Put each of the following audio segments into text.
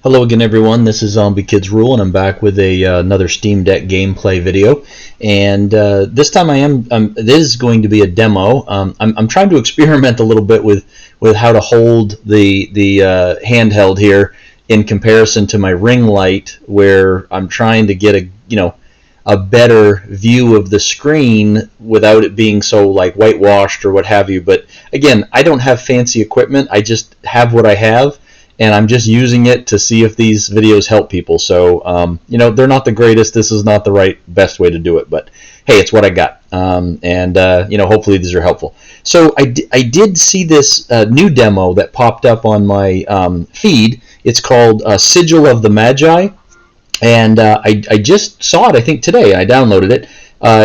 Hello again, everyone. This is Zombie Kids Rule, and I'm back with another Steam Deck gameplay video. And this time this is going to be a demo. I'm trying to experiment a little bit with how to hold the handheld here in comparison to my ring light, where I'm trying to get a better view of the screen without it being so like whitewashed or what have you. But again, I don't have fancy equipment. I just have what I have, and I'm just using it to see if these videos help people. So they're not the greatest. This is not the best way to do it, but hey, it's what I got. Hopefully these are helpful. So I did see this new demo that popped up on my feed. It's called Sigil of the Magi. And I just saw it, I think, today. I downloaded it.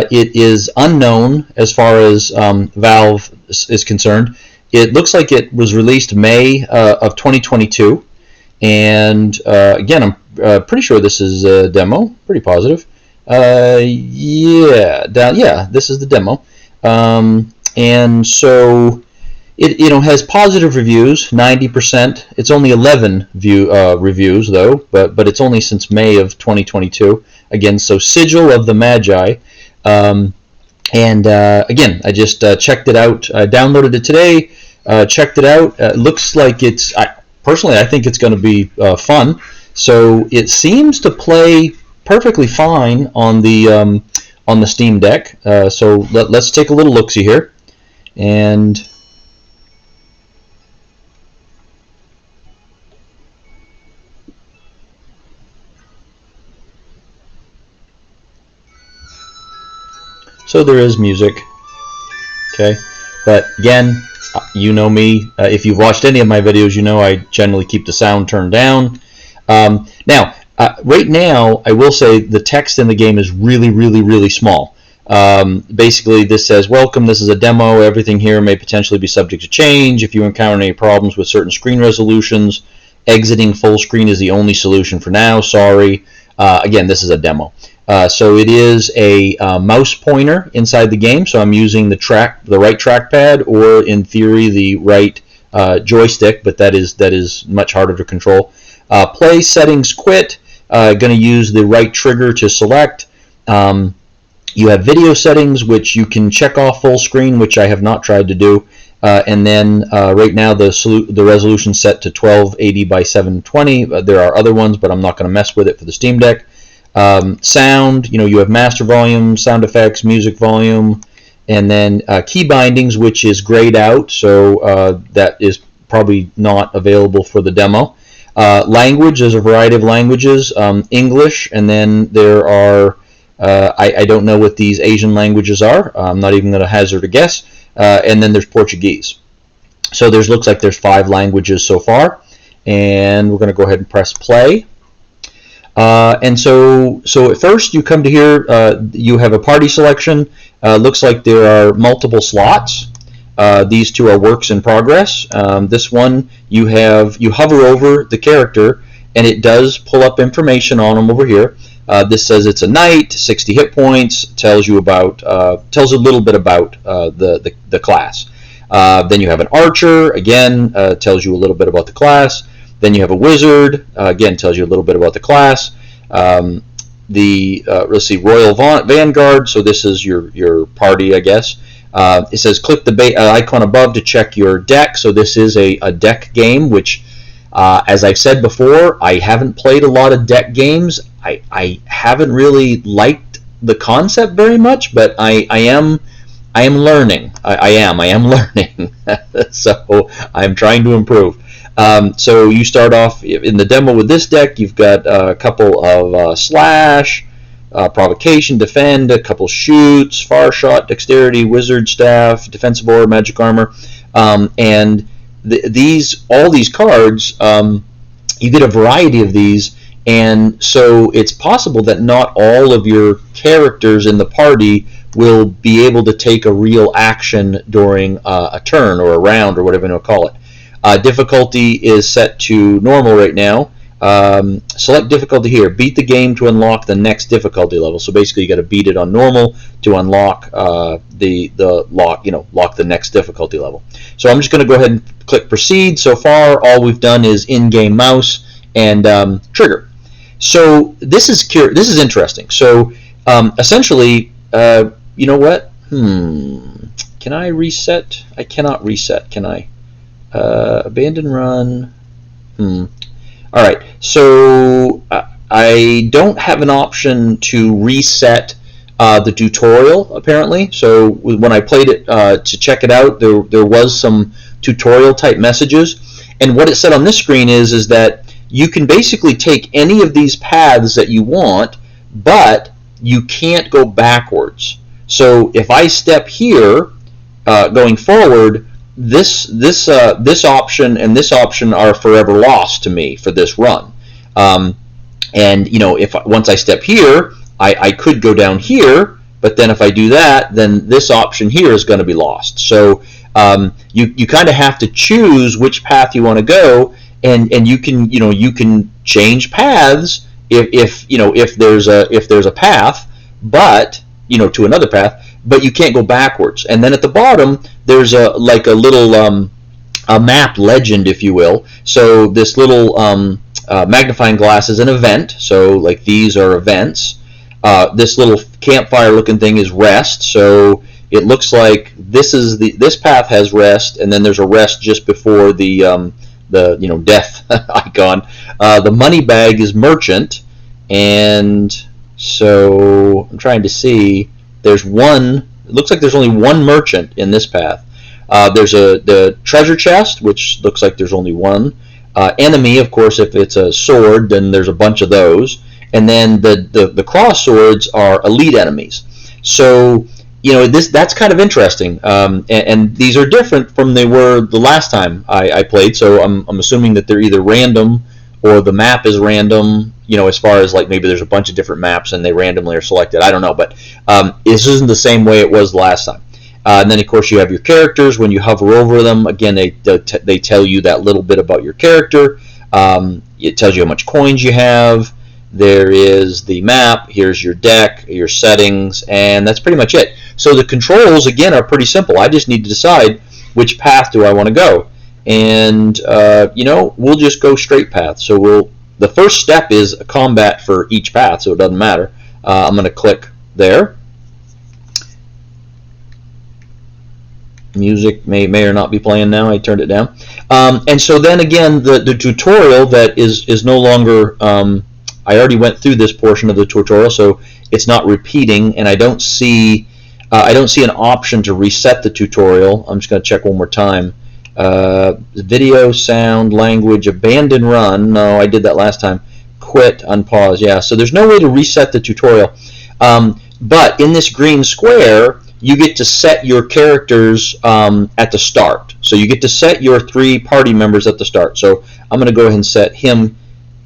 It is unknown as far as Valve is concerned. It looks like it was released May of 2022. And again, I'm pretty sure this is a demo. Pretty positive. Yeah, this is the demo. And so it has positive reviews, 90%. It's only 11 reviews though, but it's only since May of 2022. Again, so Sigil of the Magi. Again, I just checked it out. I downloaded it today. Checked it out. It looks like personally, I think it's going to be fun. So it seems to play perfectly fine on the Steam Deck. So let's take a little look-see here. And so there is music, okay, but again, you know me, if you've watched any of my videos, you know I generally keep the sound turned down. Now, right now, I will say the text in the game is really, really, really small. Basically, this says, welcome, this is a demo, everything here may potentially be subject to change. If you encounter any problems with certain screen resolutions, exiting full screen is the only solution for now, sorry. Again, this is a demo. So it is a mouse pointer inside the game, so I'm using the right trackpad, or in theory the right joystick, but that is much harder to control. Play, settings, quit. Going to use the right trigger to select. You have video settings, which you can check off full screen, which I have not tried to do. And then right now the resolution set to 1280 by 720. There are other ones, but I'm not going to mess with it for the Steam Deck. Sound, you have master volume, sound effects, music volume, and then key bindings, which is grayed out, so that is probably not available for the demo. Language, there's a variety of languages, English, and then there are, I don't know what these Asian languages are, I'm not even going to hazard a guess, and then there's Portuguese. So looks like there's 5 languages so far, and we're going to go ahead and press play. And so at first you come to here, you have a party selection. Looks like there are multiple slots. These two are works in progress. This one you hover over the character, and it does pull up information on them over here. This says it's a knight, 60 hit points, tells a little bit about the class. Then you have an archer, again, tells you a little bit about the class. Then you have a wizard, again, tells you a little bit about the class. Let's see, Royal Vanguard, so this is your party, I guess. It says click the icon above to check your deck, so this is a deck game, which, as I've said before, I haven't played a lot of deck games. I haven't really liked the concept very much, but I am learning. I am learning. So I'm trying to improve. So you start off in the demo with this deck. You've got a couple of slash, provocation, defend, a couple shoots, far shot, dexterity, wizard staff, defensive aura, magic armor, and all these cards, you get a variety of these, and so it's possible that not all of your characters in the party will be able to take a real action during a turn or a round or whatever you want to call it. Difficulty is set to normal right now. Select difficulty here. Beat the game to unlock the next difficulty level. So basically, you got to beat it on normal to unlock lock the next difficulty level. So I'm just going to go ahead and click proceed. So far, all we've done is in-game mouse and trigger. So this is interesting. So essentially, you know what? Can I reset? I cannot reset. Can I? Abandon run. All right. So I don't have an option to reset the tutorial, apparently. So when I played it to check it out, there was some tutorial type messages, and what it said on this screen is that you can basically take any of these paths that you want, but you can't go backwards. So if I step here, going forward, this option and this option are forever lost to me for this run. And you know, if once I step here, I could go down here, but then if I do that, then this option here is going to be lost. So you kind of have to choose which path you want to go, and you can change paths if there's a path, but to another path, but you can't go backwards. And then at the bottom there's a little a map legend, if you will. So this little magnifying glass is an event, so like these are events. This little campfire looking thing is rest, so it looks like this path has rest, and then there's a rest just before the death icon. The money bag is merchant, and so I'm trying to see. There's one. It looks like there's only one merchant in this path. There's the treasure chest, which looks like there's only one. Enemy, of course, if it's a sword, then there's a bunch of those. And then the cross swords are elite enemies. So that's kind of interesting. And these are different from they were the last time I played. So I'm assuming that they're either random or the map is random. As far as like maybe there's a bunch of different maps and they randomly are selected. I don't know, but this isn't the same way it was last time. And then of course you have your characters. When you hover over them, again they tell you that little bit about your character. It tells you how much coins you have. There is the map. Here's your deck, your settings, and that's pretty much it. So the controls again are pretty simple. I just need to decide which path do I want to go, and we'll just go straight path. So the first step is a combat for each path, so it doesn't matter. I'm going to click there. Music may or not be playing now. I turned it down. And so then again, the tutorial that is no longer. I already went through this portion of the tutorial, so it's not repeating, and I don't see an option to reset the tutorial. I'm just going to check one more time. Video, sound, language, abandon run. No, I did that last time. Quit, unpause. Yeah, so there's no way to reset the tutorial. But in this green square, you get to set your characters at the start. So you get to set your 3 party members at the start. So I'm going to go ahead and set him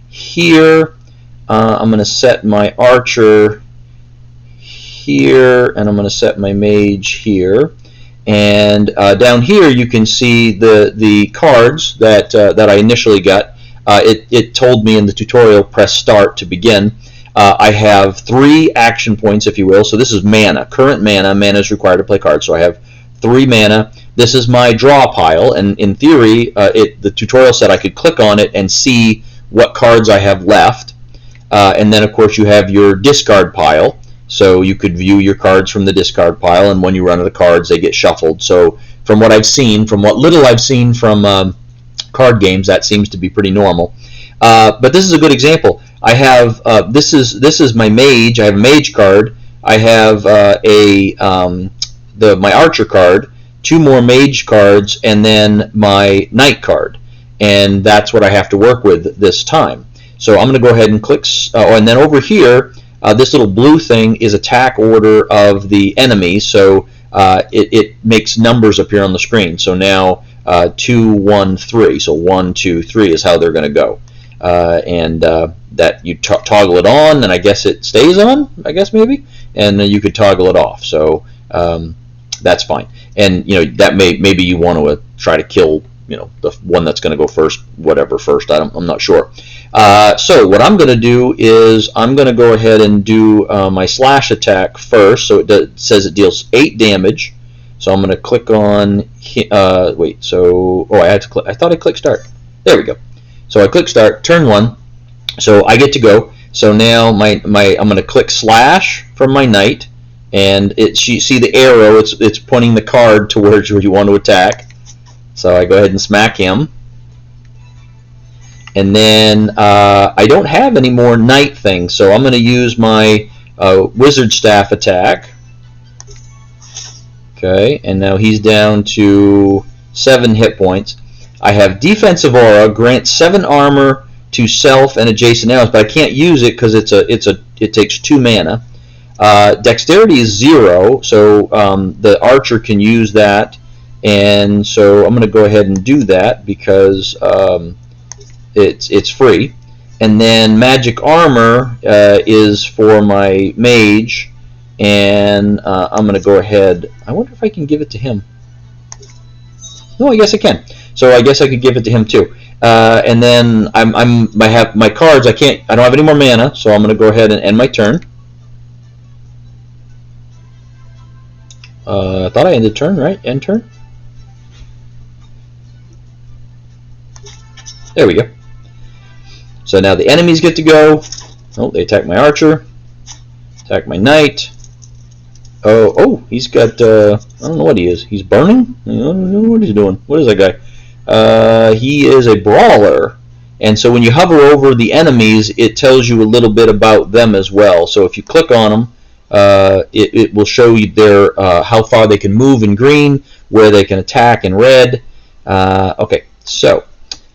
here. I'm going to set my archer here, and I'm going to set my mage here. And down here you can see the cards that I initially got. It told me in the tutorial, press start to begin. I have 3 action points, if you will. So this is mana, current mana. Mana is required to play cards, so I have 3 mana. This is my draw pile, and in theory, the tutorial said I could click on it and see what cards I have left. And then, of course, you have your discard pile. So you could view your cards from the discard pile, and when you run out of cards, they get shuffled. So from what I've seen, from what little I've seen from card games, that seems to be pretty normal. But this is a good example. I have this is my mage. I have a mage card. I have my archer card, 2 more mage cards, and then my knight card, and that's what I have to work with this time. So I'm going to go ahead and click, and then over here, this little blue thing is attack order of the enemy. So it makes numbers appear on the screen. So now 2, 1, 3. So 1, 2, 3 is how they're going to go. And that you toggle it on, and I guess it stays on. I guess maybe, and then you could toggle it off. So that's fine. And that maybe you want to try to kill the one that's going to go first, whatever first. I'm not sure. So what I'm going to do is I'm going to go ahead and do my slash attack first. So it says it deals 8 damage. So I'm going to click on. Wait. So I had to click. I thought I clicked start. There we go. So I click start, turn 1. So I get to go. So now I'm going to click slash from my knight, and you see the arrow. It's pointing the card towards where you want to attack. So I go ahead and smack him. And then I don't have any more knight things, so I'm going to use my wizard staff attack. Okay, and now he's down to 7 hit points. I have defensive aura, grants 7 armor to self and adjacent allies, but I can't use it because it takes 2 mana. Dexterity is 0, so the archer can use that, and so I'm going to go ahead and do that because it's free. And then magic armor is for my mage, and I'm going to go ahead. I wonder if I can give it to him. No, I guess I can. So I guess I could give it to him too. And then I have my cards. I don't have any more mana, so I'm going to go ahead and end my turn. I thought I ended turn, right? End turn. There we go. So now the enemies get to go. Oh, they attack my archer. Attack my knight. Oh, he's got, I don't know what he is. He's burning? I don't know what he's doing. What is that guy? He is a brawler. And so when you hover over the enemies, it tells you a little bit about them as well. So if you click on them, it will show you how far they can move in green, where they can attack in red. Okay, so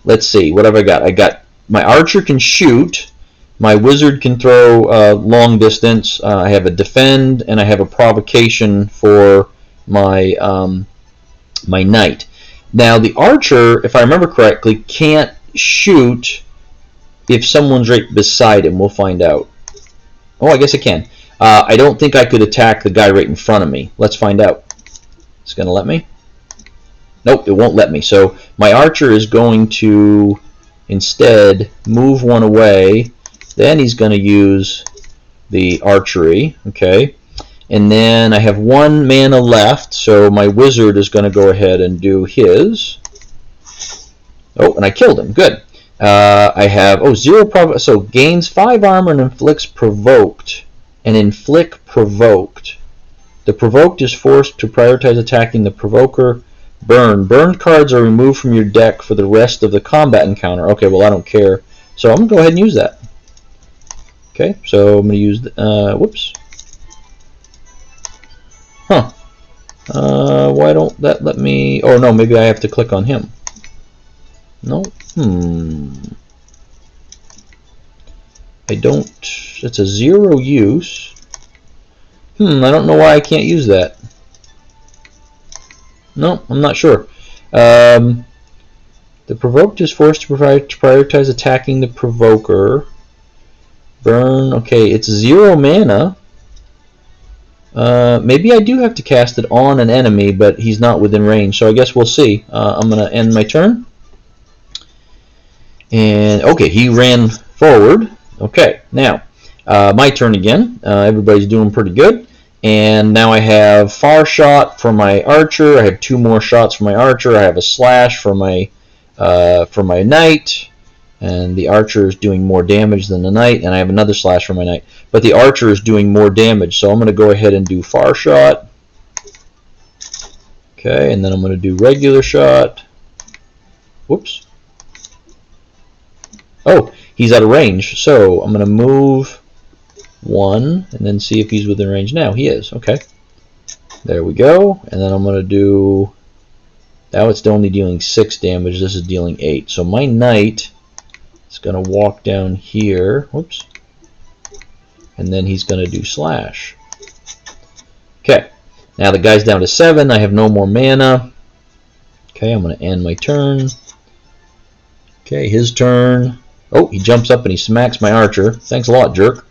let's see. What have I got? I got my archer can shoot. My wizard can throw long distance. I have a defend, and I have a provocation for my my knight. Now the archer, if I remember correctly, can't shoot if someone's right beside him. We'll find out. Oh, I guess it can. I don't think I could attack the guy right in front of me. Let's find out. It's going to let me? Nope, it won't let me. So my archer is going to instead move one away. Then he's going to use the archery. Okay. And then I have 1 mana left, so my wizard is going to go ahead and do his. Oh, and I killed him. Good. I have 0 so gains 5 armor and inflicts provoked. And inflict provoked. The provoked is forced to prioritize attacking the provoker. Burn. Burned cards are removed from your deck for the rest of the combat encounter. Okay, well I don't care. So I'm going to go ahead and use that. Okay, so I'm going to use whoops. Huh. Why don't that let me... Oh no, maybe I have to click on him. No. I don't... It's a 0 use. I don't know why I can't use that. No, I'm not sure. The provoked is forced to prioritize attacking the provoker. Burn. Okay, it's 0 mana. Maybe I do have to cast it on an enemy, but he's not within range, so I guess we'll see. I'm going to end my turn. And, okay, he ran forward. Okay, now, my turn again. Everybody's doing pretty good. And now I have far shot for my archer. I have 2 more shots for my archer. I have a slash for my knight. And the archer is doing more damage than the knight, and I have another slash for my knight. But the archer is doing more damage, so I'm going to go ahead and do far shot. Okay, and then I'm going to do regular shot. Whoops. Oh, he's out of range, so I'm going to move 1, and then see if he's within range now. He is, okay. There we go, and then I'm going to do... Now it's only dealing 6 damage, this is dealing 8. So my knight... It's going to walk down here, whoops, and then he's going to do slash. Okay, now the guy's down to 7. I have no more mana. Okay, I'm going to end my turn. Okay, his turn. Oh, he jumps up and he smacks my archer. Thanks a lot, jerk.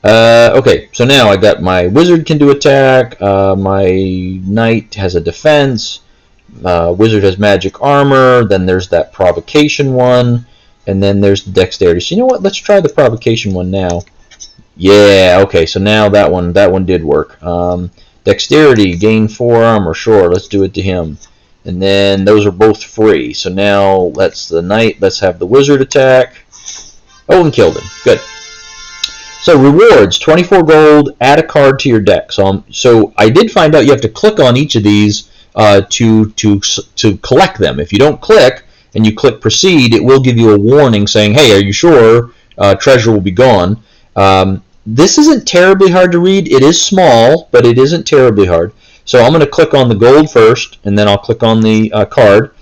Okay, so now I got my wizard can do attack. My knight has a defense. Wizard has magic armor. Then there's that provocation one. And then there's the dexterity. So you know what? Let's try the provocation one now. Yeah, okay. So now that one did work. Dexterity, gain 4 armor. Sure, let's do it to him. And then those are both free. So now let's the knight. Let's have the wizard attack. Oh, and killed him. Good. So rewards, 24 gold, add a card to your deck. So I did find out you have to click on each of these to collect them. If you don't click and you click proceed, it will give you a warning saying, hey, are you sure? Treasure will be gone. This isn't terribly hard to read. It is small, but it isn't terribly hard. So I'm going to click on the gold first, and then I'll click on the card.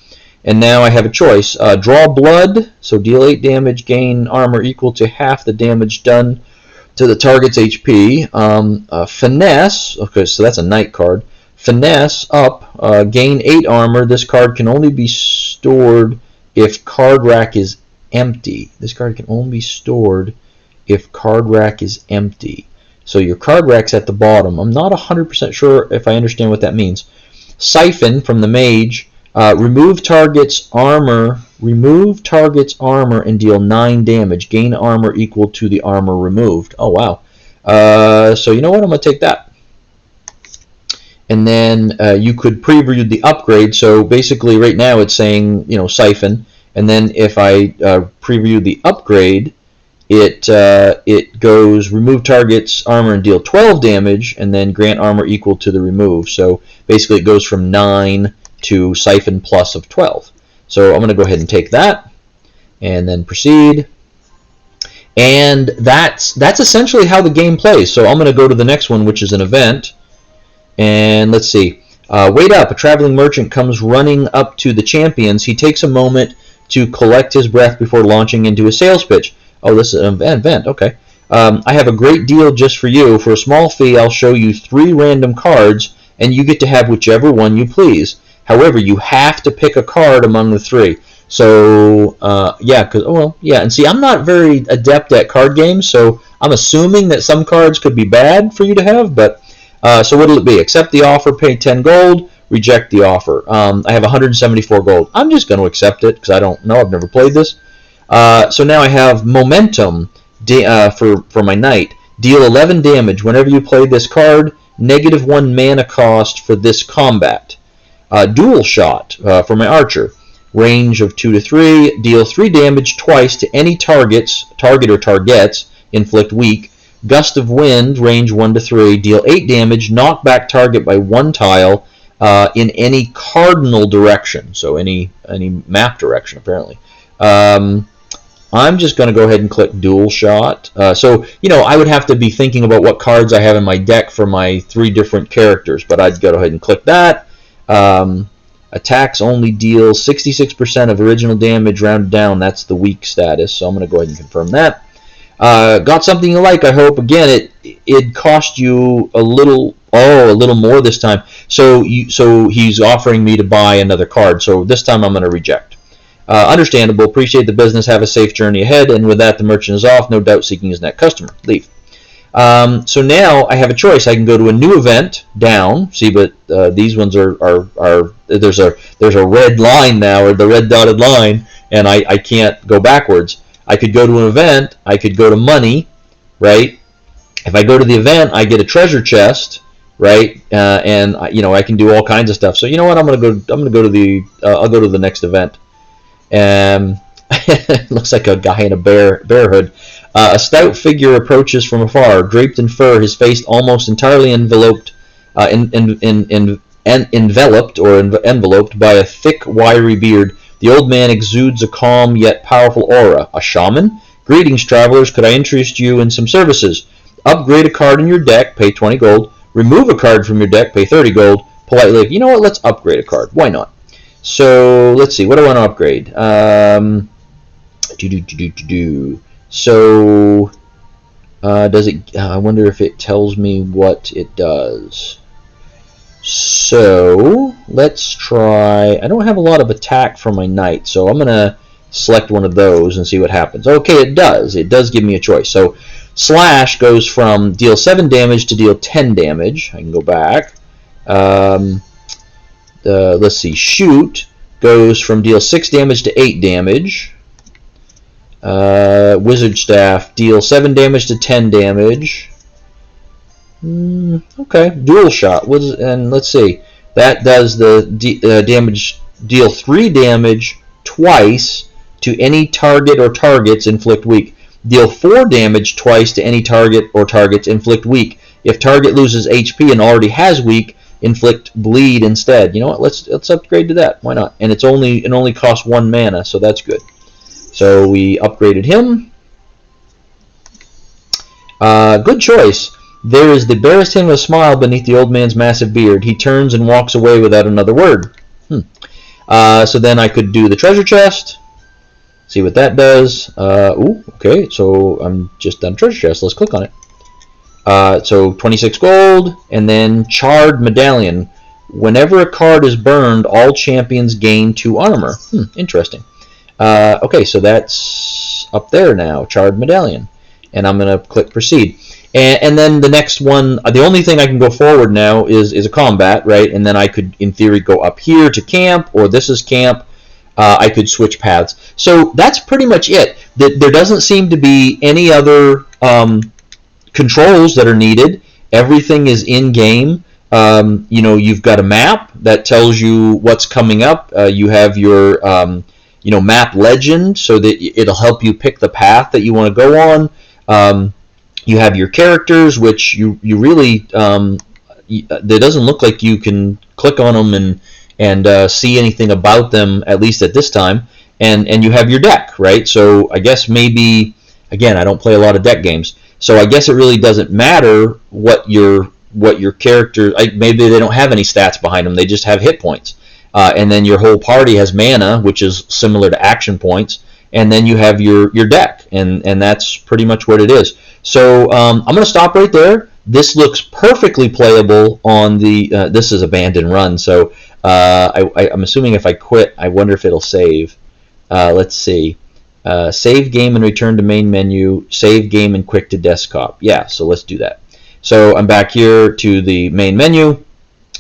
And now I have a choice. Draw blood, so deal 8 damage, gain armor equal to half the damage done to the target's HP. Finesse, okay, so that's a knight card. Finesse up, gain 8 armor. This card can only be stored if card rack is empty. This card can only be stored if card rack is empty. So your card rack's at the bottom. I'm not 100% sure if I understand what that means. Siphon from the mage. Remove target's armor and deal 9 damage. Gain armor equal to the armor removed. Oh, wow. So you know what? I'm going to take that. And then you could preview the upgrade. So basically right now it's saying, you know, siphon. And then if I preview the upgrade, it goes remove target's armor and deal 12 damage, and then grant armor equal to the remove. So basically it goes from 9 to siphon plus of 12. So I'm going to go ahead and take that and then proceed. And that's essentially how the game plays. So I'm going to go to the next one, which is an event. And let's see. Wait up. A traveling merchant comes running up to the champions. He takes a moment to collect his breath before launching into a sales pitch. Oh, this is an event. Okay. I have a great deal just for you. For a small fee, I'll show you 3 random cards, and you get to have whichever one you please. However, you have to pick a card among the 3. So, and see, I'm not very adept at card games, so I'm assuming that some cards could be bad for you to have, but, so what'll it be? Accept the offer, pay 10 gold, reject the offer. I have 174 gold. I'm just going to accept it, because I don't know, I've never played this. So now I have momentum for my knight. Deal 11 damage whenever you play this card, -1 mana cost for this combat. Dual shot for my archer. Range of 2 to 3. Deal 3 damage twice to any target or targets. Inflict weak. Gust of wind. Range 1 to 3. Deal 8 damage. Knock back target by 1 tile in any cardinal direction. So any map direction, apparently. I'm just going to go ahead and click dual shot. So, you know, I would have to be thinking about what cards I have in my deck for my 3 different characters, but I'd go ahead and click that. Attacks only deal 66% of original damage rounded down. That's the weak status, so I'm going to go ahead and confirm that. Got something you like, I hope. Again, it cost you a little more this time. So he's offering me to buy another card, so this time I'm going to reject. Understandable. Appreciate the business. Have a safe journey ahead. And with that, the merchant is off. No doubt seeking his next customer. Leave. So now I have a choice. I can go to a new event down. See, but these ones are there's a red line now, or the red dotted line, and I can't go backwards. I could go to an event. I could go to money, right? If I go to the event, I get a treasure chest, right? And you know, I can do all kinds of stuff. So you know what? I'll go to the next event. Looks like a guy in a bear hood. A stout figure approaches from afar, draped in fur, his face almost entirely enveloped by a thick, wiry beard. The old man exudes a calm yet powerful aura. A shaman? Greetings, travelers. Could I interest you in some services? Upgrade a card in your deck, pay 20 gold. Remove a card from your deck, pay 30 gold. Politely, you know what? Let's upgrade a card. Why not? So let's see. What do I want to upgrade? So does it? I wonder if it tells me what it does. So let's try. I don't have a lot of attack for my knight, so I'm gonna select one of those and see what happens. Okay, it does. It does give me a choice. So slash goes from deal 7 damage to deal 10 damage. I can go back. Let's see. Shoot goes from deal 6 damage to 8 damage. Wizard Staff, deal 7 damage to 10 damage. Okay, dual shot. And let's see. That does the damage deal 3 damage twice to any target or targets, inflict weak. Deal 4 damage twice to any target or targets, inflict weak. If target loses HP and already has weak, inflict bleed instead. You know what? Let's upgrade to that. Why not? And it only costs 1 mana, so that's good. So we upgraded him. Good choice. There is the barest hint of a smile beneath the old man's massive beard. He turns and walks away without another word. So then I could do the treasure chest. See what that does. Okay, so I'm just done treasure chest. Let's click on it. So 26 gold, and then charred medallion. Whenever a card is burned, all champions gain 2 armor. Interesting. Okay, so that's up there now, charred medallion. And I'm going to click proceed. And then the next one, the only thing I can go forward now is a combat, right? And then I could, in theory, go up here to camp, or this is camp. I could switch paths. So that's pretty much it. There doesn't seem to be any other controls that are needed. Everything is in-game. You've got a map that tells you what's coming up. You have your map legend, so that it'll help you pick the path that you want to go on. You have your characters, which you really it doesn't look like you can click on them and see anything about them, at least at this time. And you have your deck, right? So I guess maybe, again, I don't play a lot of deck games, so I guess it really doesn't matter what your character. Maybe they don't have any stats behind them; they just have hit points. And then your whole party has mana, which is similar to action points. And then you have your deck, and that's pretty much what it is. So I'm going to stop right there. This looks perfectly playable on the. This is abandoned run, so I'm assuming if I quit, I wonder if it'll save. Let's see. Save game and return to main menu. Save game and quick to desktop. Yeah, so let's do that. So I'm back here to the main menu,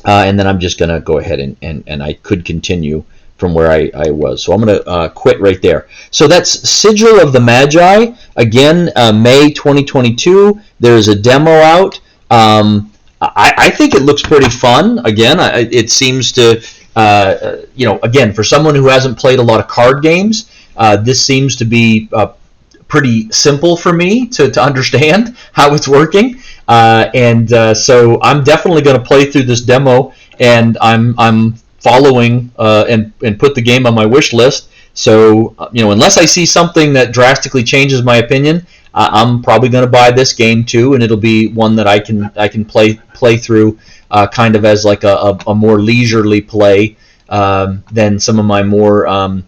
and then I'm just going to go ahead and I could continue from where I was. So I'm going to quit right there. So that's Sigil of the Magi. Again, May 2022. There's a demo out. I think it looks pretty fun. Again, it seems to, again, for someone who hasn't played a lot of card games, this seems to be pretty simple for me to understand how it's working. So I'm definitely going to play through this demo, and I'm following and put the game on my wish list. So unless I see something that drastically changes my opinion, I'm probably going to buy this game too, and it'll be one that I can play through kind of as like a more leisurely play than some of my more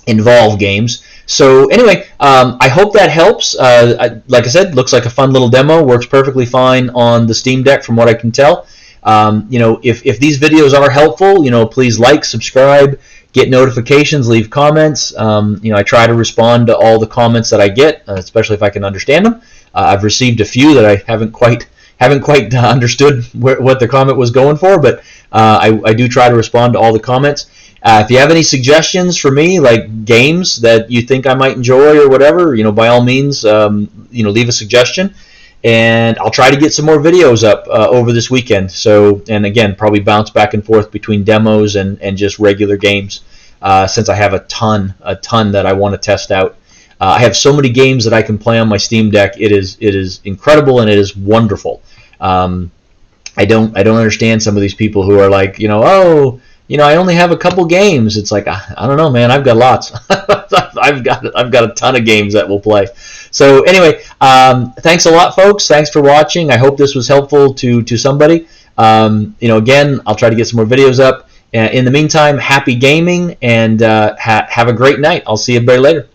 involved games. So anyway, I hope that helps. Like I said, looks like a fun little demo. Works perfectly fine on the Steam Deck from what I can tell. If these videos are helpful, please like, subscribe, get notifications, leave comments. I try to respond to all the comments that I get, especially if I can understand them. I've received a few that I haven't quite understood what the comment was going for, but I do try to respond to all the comments. If you have any suggestions for me, like games that you think I might enjoy or whatever, by all means, leave a suggestion. And I'll try to get some more videos up over this weekend. So, and again, probably bounce back and forth between demos and just regular games, since I have a ton that I want to test out. I have so many games that I can play on my Steam Deck. It is incredible, and it is wonderful. I don't understand some of these people who are like, I only have a couple games. It's like, I don't know, man. I've got lots. I've got a ton of games that we'll play. So anyway, thanks a lot, folks. Thanks for watching. I hope this was helpful to somebody. Again, I'll try to get some more videos up. In the meantime, happy gaming, and have a great night. I'll see you very later.